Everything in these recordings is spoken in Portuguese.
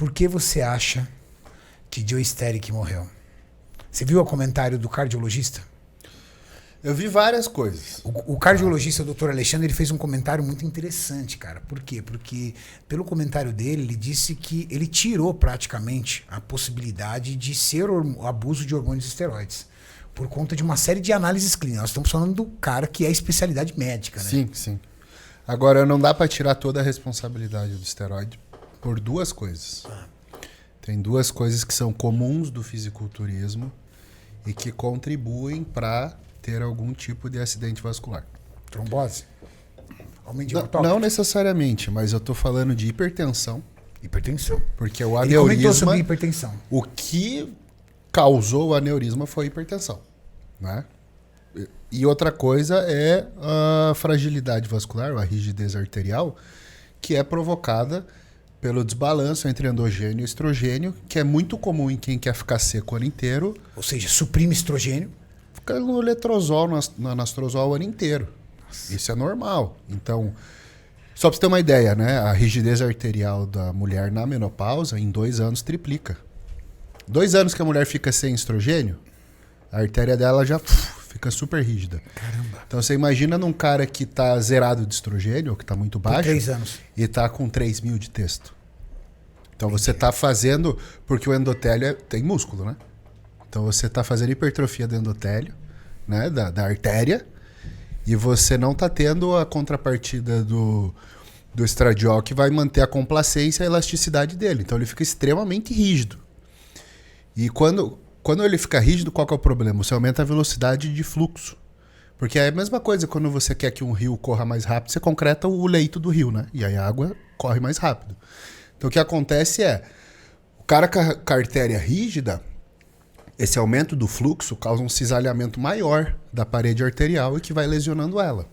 Por que você acha que Joe Sterick morreu? Você viu o comentário do cardiologista? Eu vi várias coisas. O cardiologista, o Dr. Alexandre, ele fez um comentário muito interessante, cara. Por quê? Porque, pelo comentário dele, ele disse que ele tirou praticamente a possibilidade de ser abuso de hormônios e esteroides. Por conta de uma série de análises clínicas. Nós estamos falando do cara que é especialidade médica, né? Sim, sim. Agora, não dá para tirar toda a responsabilidade do esteroide por duas coisas. Tem duas coisas que são comuns do fisiculturismo e que contribuem para ter algum tipo de acidente vascular. Trombose? Aumento de Não, hematocrito? não necessariamente, mas eu estou falando de hipertensão, Hipertensão. porque o Ele comentou sobre aneurisma, hipertensão. o que causou o aneurisma foi hipertensão, né? E outra coisa é a fragilidade vascular, a rigidez arterial, que é provocada pelo desbalanço entre endogênio e estrogênio, que é muito comum em quem quer ficar seco o ano inteiro. Ou seja, suprime estrogênio. Fica no letrozol, no anastrozol o ano inteiro. Isso é normal. Então, só para você ter uma ideia, né? A rigidez arterial da mulher na menopausa, em 2 anos, triplica. 2 anos que a mulher fica sem estrogênio, a artéria dela já fica super rígida. Caramba. Então, você imagina num cara que está zerado de estrogênio, ou que está muito Por baixo, 3 anos. e está com 3.000 de texto. Então, você está fazendo... Porque o endotélio tem músculo, né? Então, você está fazendo hipertrofia do endotélio, né? Da artéria, e você não está tendo a contrapartida do estradiol que vai manter a complacência e a elasticidade dele. Então, ele fica extremamente rígido. E quando ele fica rígido, qual que é o problema? Você aumenta a velocidade de fluxo. Porque é a mesma coisa quando você quer que um rio corra mais rápido, você concreta o leito do rio, né? E aí a água corre mais rápido. Então, o que acontece é, o cara com a artéria rígida, esse aumento do fluxo causa um cisalhamento maior da parede arterial e que vai lesionando ela.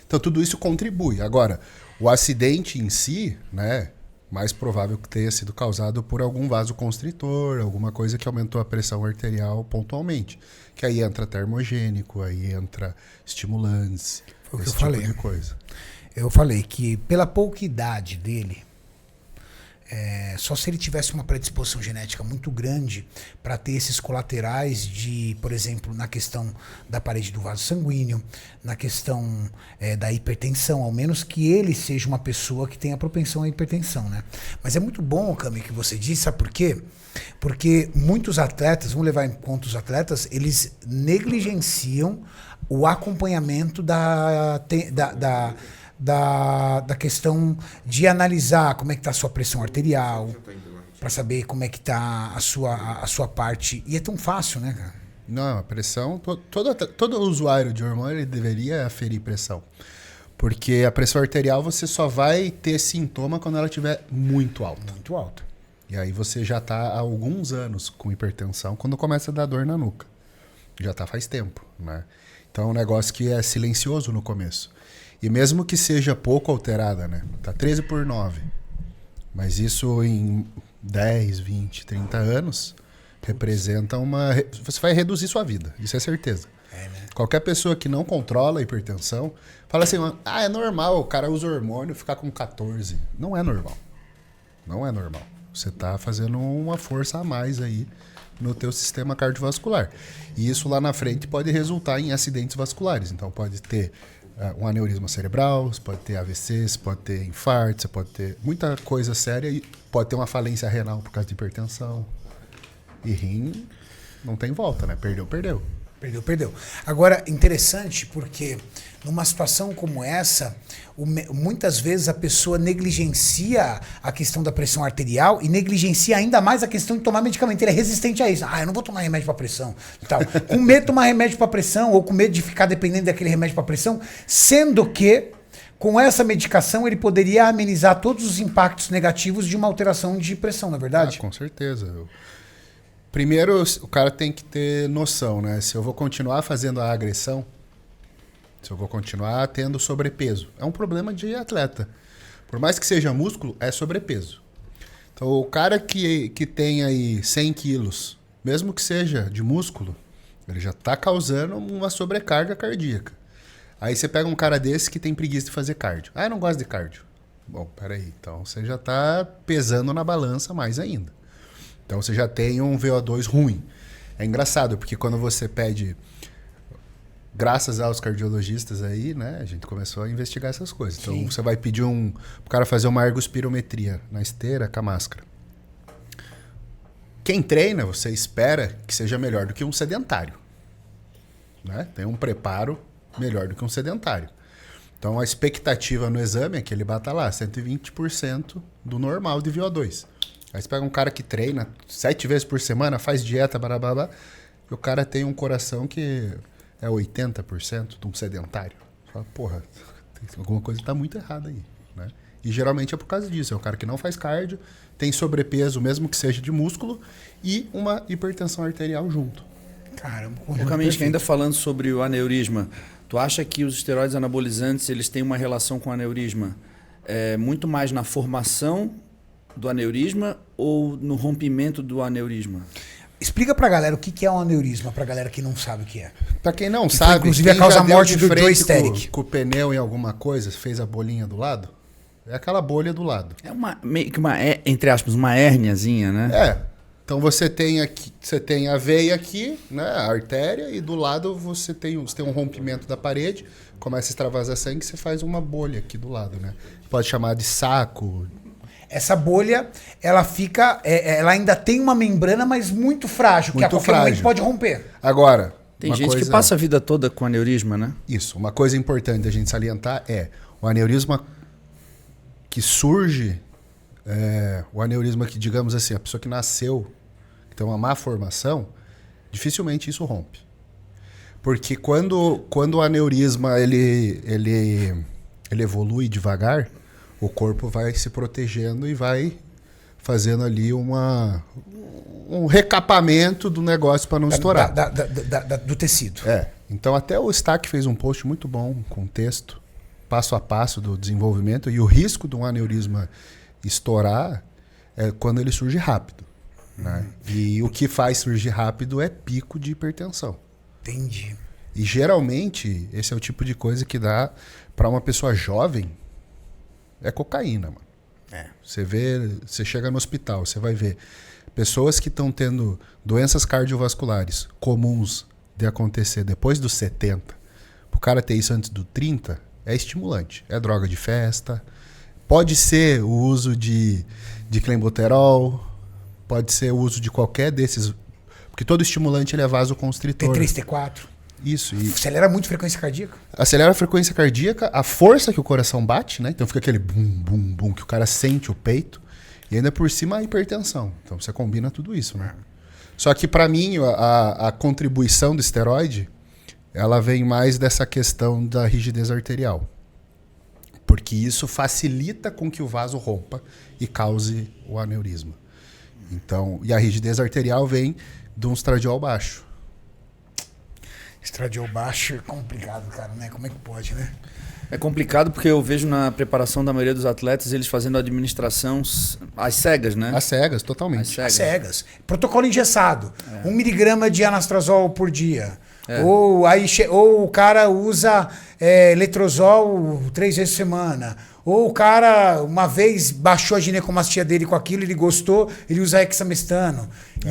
Então, tudo isso contribui. Agora, o acidente em si, né, mais provável que tenha sido causado por algum vasoconstritor, alguma coisa que aumentou a pressão arterial pontualmente. Que aí entra termogênico, aí entra estimulantes, Foi o que esse eu falei. tipo de coisa. Eu falei que pela pouca idade dele, só se ele tivesse uma predisposição genética muito grande para ter esses colaterais de, por exemplo, na questão da parede do vaso sanguíneo, na questão da hipertensão, ao menos que ele seja uma pessoa que tenha propensão à hipertensão, né? Mas é muito bom, Cami, que você disse, sabe por quê? Porque muitos atletas, vamos levar em conta os atletas, eles negligenciam o acompanhamento da questão de analisar como é que está a sua pressão arterial, para saber como é que está a sua parte. E é tão fácil, né, cara? Não, a pressão... Todo usuário de hormônio ele deveria aferir pressão. Porque a pressão arterial você só vai ter sintoma quando ela estiver muito alta. Muito alta. E aí você já está há alguns anos com hipertensão quando começa a dar dor na nuca. Já está faz tempo, né? Então é um negócio que é silencioso no começo. E mesmo que seja pouco alterada, né? Tá 13/9. Mas isso em 10, 20, 30 anos representa uma... Você vai reduzir sua vida, isso é certeza. Né? Qualquer pessoa que não controla a hipertensão fala assim, é normal, o cara usa hormônio ficar com 14. Não é normal. Não é normal. Você tá fazendo uma força a mais aí no teu sistema cardiovascular. E isso lá na frente pode resultar em acidentes vasculares. Então pode ter um aneurisma cerebral, você pode ter AVC, você pode ter infarto, você pode ter muita coisa séria e pode ter uma falência renal por causa de hipertensão. E rim não tem volta, né? Perdeu. Perdeu. Agora, interessante porque numa situação como essa, muitas vezes a pessoa negligencia a questão da pressão arterial e negligencia ainda mais a questão de tomar medicamento. Ele é resistente a isso. Eu não vou tomar remédio para pressão. Tal. Com medo de tomar remédio para pressão ou com medo de ficar dependendo daquele remédio para pressão, sendo que com essa medicação ele poderia amenizar todos os impactos negativos de uma alteração de pressão, não é verdade? Com certeza. Primeiro, o cara tem que ter noção, né? Se eu vou continuar fazendo a agressão, se eu vou continuar tendo sobrepeso, é um problema de atleta. Por mais que seja músculo, é sobrepeso. Então, o cara que tem aí 100 quilos, mesmo que seja de músculo, ele já está causando uma sobrecarga cardíaca. Aí você pega um cara desse que tem preguiça de fazer cardio. Eu não gosto de cardio. Bom, peraí. Então você já está pesando na balança mais ainda. Então você já tem um VO2 ruim. É engraçado, porque quando você pede, graças aos cardiologistas aí, né, a gente começou a investigar essas coisas. Então Sim. você vai pedir pro cara fazer uma ergospirometria na esteira com a máscara. Quem treina, você espera que seja melhor do que um sedentário. Né? Tem um preparo melhor do que um sedentário. Então a expectativa no exame é que ele bata lá 120% do normal de VO2. Aí você pega um cara que treina 7 vezes por semana, faz dieta, barabá, e o cara tem um coração que é 80% de um sedentário. Você fala, porra, alguma coisa está muito errada aí. Né? E geralmente é por causa disso. É um cara que não faz cardio, tem sobrepeso, mesmo que seja de músculo, e uma hipertensão arterial junto. Caramba, Ô Kaminski, ainda falando sobre o aneurisma, tu acha que os esteroides anabolizantes eles têm uma relação com o aneurisma muito mais na formação do aneurisma ou no rompimento do aneurisma? Explica pra galera o que é um aneurisma, pra galera que não sabe o que é. Pra quem não Que sabe, foi, inclusive, quem a causa já deu morte de do Joe frente Static. com o pneu em alguma coisa, fez a bolinha do lado, é aquela bolha do lado. É meio que entre aspas, uma hérniazinha, né? É. Então você tem aqui, você tem a veia aqui, né, a artéria, e do lado você tem um rompimento da parede, começa a extravasar sangue, você faz uma bolha aqui do lado, né? Pode chamar de saco. Essa bolha, ela fica, ela ainda tem uma membrana, mas muito frágil, que a Muito qualquer frágil. momento pode romper. Agora, Tem uma gente que coisa- passa a vida toda com aneurisma, né? Isso, uma coisa importante a gente salientar é o aneurisma que surge, o aneurisma que, digamos assim, a pessoa que nasceu, que tem uma má formação, dificilmente isso rompe. Porque quando o aneurisma ele evolui devagar, o corpo vai se protegendo e vai fazendo ali um recapamento do negócio para não estourar. Do tecido. Então até o Stack fez um post muito bom com texto, passo a passo do desenvolvimento, e o risco de um aneurisma estourar é quando ele surge rápido. Né? E o que faz surgir rápido é pico de hipertensão. Entendi. E geralmente esse é o tipo de coisa que dá para uma pessoa jovem, é cocaína, mano. Você chega no hospital, você vai ver pessoas que estão tendo doenças cardiovasculares comuns de acontecer depois dos 70. O cara ter isso antes do 30 é estimulante. É droga de festa. Pode ser o uso de clenbuterol, pode ser o uso de qualquer desses, porque todo estimulante ele é vasoconstritor. T3, T4. Isso. E Acelera muito a frequência cardíaca. acelera a frequência cardíaca, a força que o coração bate, né? Então fica aquele bum, bum, bum, que o cara sente o peito. E ainda por cima a hipertensão. Então você combina tudo isso, né? Só que para mim a contribuição do esteroide, ela vem mais dessa questão da rigidez arterial. Porque isso facilita com que o vaso rompa e cause o aneurisma. Então, e a rigidez arterial vem de um estradiol baixo. Estradiol baixo é complicado, cara, né? Como é que pode, né? É complicado porque eu vejo na preparação da maioria dos atletas eles fazendo administração às cegas, né? Às cegas, totalmente. Às cegas. Cegas. Protocolo engessado. 1 miligrama de anastrozol por dia. Ou o cara usa letrozol 3 vezes por semana. Ou o cara, uma vez, baixou a ginecomastia dele com aquilo, ele gostou, ele usa hexamestano.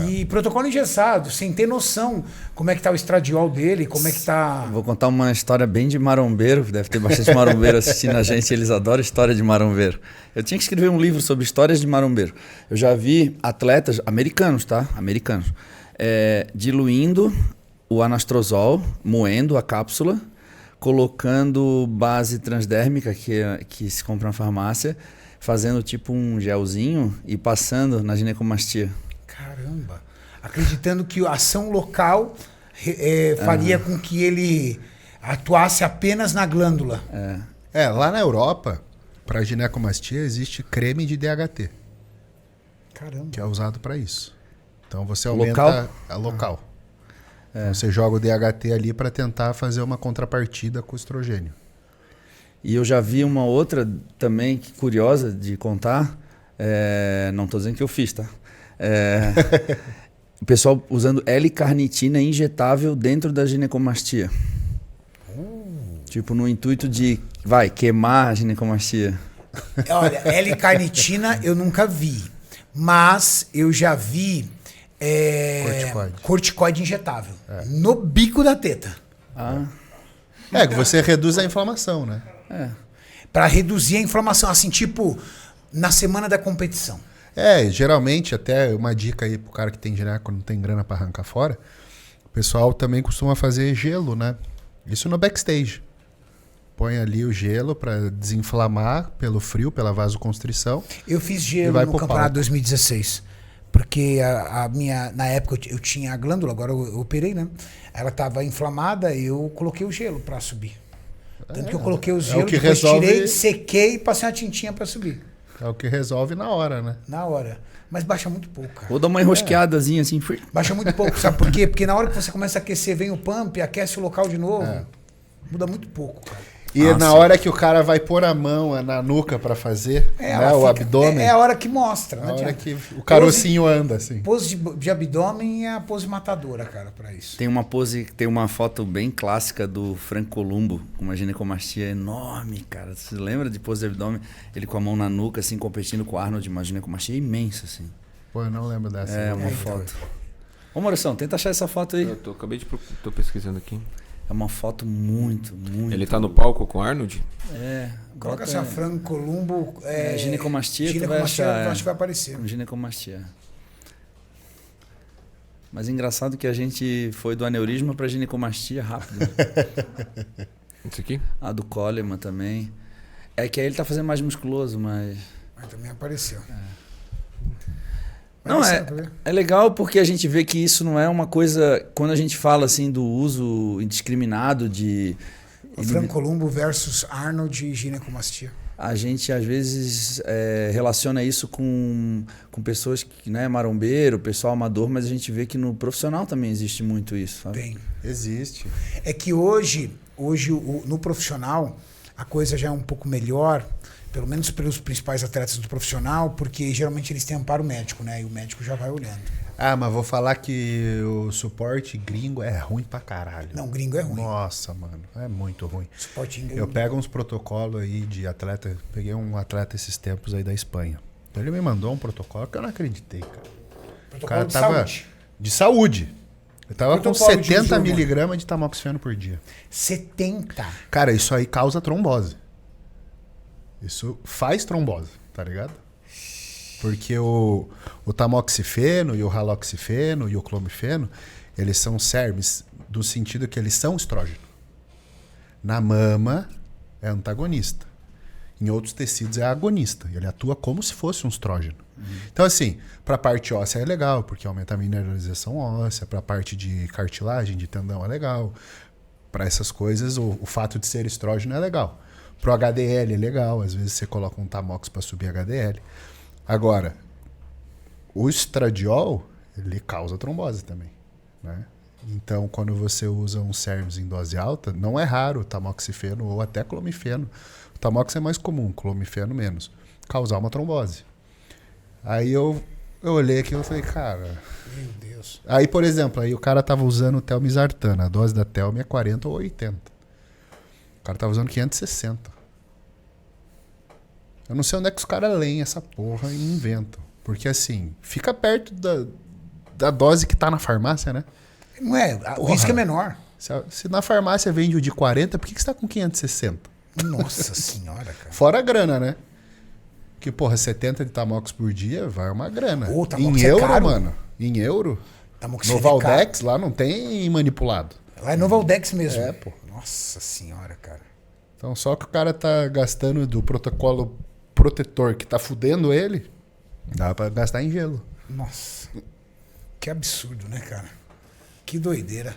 E protocolo engessado, sem ter noção como é que tá o estradiol dele, como é que tá... Vou contar uma história bem de marombeiro, deve ter bastante marombeiro assistindo a gente, eles adoram história de marombeiro. Eu tinha que escrever um livro sobre histórias de marombeiro. Eu já vi atletas, americanos, tá? Americanos, diluindo o anastrozol, moendo a cápsula, colocando base transdérmica que se compra na farmácia, fazendo tipo um gelzinho e passando na ginecomastia. Caramba! Acreditando que a ação local faria com que ele atuasse apenas na glândula. Lá na Europa, para ginecomastia, existe creme de DHT, Caramba! que é usado para isso. Então você aumenta a local. Você joga o DHT ali para tentar fazer uma contrapartida com o estrogênio. E eu já vi uma outra também curiosa de contar, não estou dizendo que eu fiz, tá? O pessoal usando L-carnitina injetável dentro da ginecomastia. Tipo, no intuito de, queimar a ginecomastia. Olha, L-carnitina eu nunca vi. Mas eu já vi corticoide injetável. No bico da teta. Que você reduz a inflamação, né? Pra reduzir a inflamação. Assim, tipo, na semana da competição. Geralmente, até uma dica aí pro cara que tem gineco, não tem grana pra arrancar fora, o pessoal também costuma fazer gelo, né? Isso no backstage. Põe ali o gelo para desinflamar pelo frio, pela vasoconstrição. Eu fiz gelo no campeonato 2016. Porque na época eu tinha a glândula, agora eu operei, né? Ela estava inflamada e eu coloquei o gelo para subir. Tanto que eu coloquei o gelo, que depois resolve... tirei, sequei e passei uma tintinha para subir. É o que resolve na hora, né? Na hora. Mas baixa muito pouco, cara. Ou dá uma enrosqueadazinha assim. Baixa muito pouco, sabe por quê? Porque na hora que você começa a aquecer, vem o pump, aquece o local de novo. Muda muito pouco, cara. E na hora que o cara vai pôr a mão na nuca pra fazer, né, o abdômen... É a hora que mostra, né? A hora que o carocinho anda, assim. Pose de abdômen é a pose matadora, cara, pra isso. Tem uma foto bem clássica do Franco Columbo, com uma ginecomastia enorme, cara. Você lembra de pose de abdômen? Ele com a mão na nuca, assim, competindo com o Arnold, uma ginecomastia imensa, assim. Pô, eu não lembro dessa. É uma foto. Ô, Maurição, tenta achar essa foto aí. Tô pesquisando aqui. É uma foto muito. Ele tá no palco com o Arnold? Coloca assim, Franco Columbo. Ginecomastia, tu vai ginecomastia, achar. eu acho que vai aparecer. Ginecomastia. Mas engraçado que a gente foi do aneurisma pra ginecomastia rápido. Isso aqui? A do Coleman também. É que aí ele tá fazendo mais musculoso, mas também apareceu. Não, é legal porque a gente vê que isso não é uma coisa... Quando a gente fala assim do uso indiscriminado de... O Franco Columbo versus Arnold e ginecomastia. A gente às vezes relaciona isso com pessoas que, né, marombeiro, pessoal amador, mas a gente vê que no profissional também existe muito isso. Sabe? Tem. Existe. É que hoje no profissional a coisa já é um pouco melhor, pelo menos pelos principais atletas do profissional, porque geralmente eles têm amparo médico, né? E o médico já vai olhando. Mas vou falar que o suporte gringo é ruim pra caralho. Não, gringo é ruim. Nossa, mano, é muito ruim. Suporte gringo. Eu pego uns protocolos aí de atleta, peguei um atleta esses tempos aí da Espanha. Então ele me mandou um protocolo que eu não acreditei, cara. Protocolo O cara de tava saúde. de saúde. Eu tava com Protocolo de 70 uso, miligramas de tamoxifeno por dia. 70. Cara, isso aí causa trombose. Isso faz trombose, tá ligado? Porque o tamoxifeno e o haloxifeno e o clomifeno, eles são SERMs do sentido que eles são estrógeno. Na mama é antagonista. Em outros tecidos é agonista. Ele atua como se fosse um estrógeno. Então, assim, para a parte óssea é legal, porque aumenta a mineralização óssea. Para a parte de cartilagem, de tendão é legal. Para essas coisas, o fato de ser estrógeno é legal. Pro HDL é legal. Às vezes você coloca um tamox para subir HDL. Agora, o estradiol, ele causa trombose também, né? Então, quando você usa um SERMs em dose alta, não é raro o tamoxifeno ou até clomifeno. O tamox é mais comum, clomifeno menos. Causar uma trombose. Aí eu olhei aqui e falei, cara... Meu Deus. Aí, por exemplo, aí o cara tava usando o telmisartana. A dose da Telmi é 40 ou 80. O cara tava usando 560. Eu não sei onde é que os caras leem essa porra e inventam. Porque assim, fica perto da dose que tá na farmácia, né? Não é, o risco é menor. Se na farmácia vende o de 40, por que você tá com 560? Nossa senhora, cara. Fora a grana, né? Que, porra, 70 de tamox por dia vai uma grana. Ô, tamox em é euro, caro. mano. Em euro. Tamox No é Valdex, lá não tem manipulado. Lá é no Valdex mesmo. É, pô. Nossa senhora, cara. Então, só que o cara tá gastando do protocolo protetor que tá fudendo ele, dá pra gastar em gelo. Nossa. Que absurdo, né, cara? Que doideira.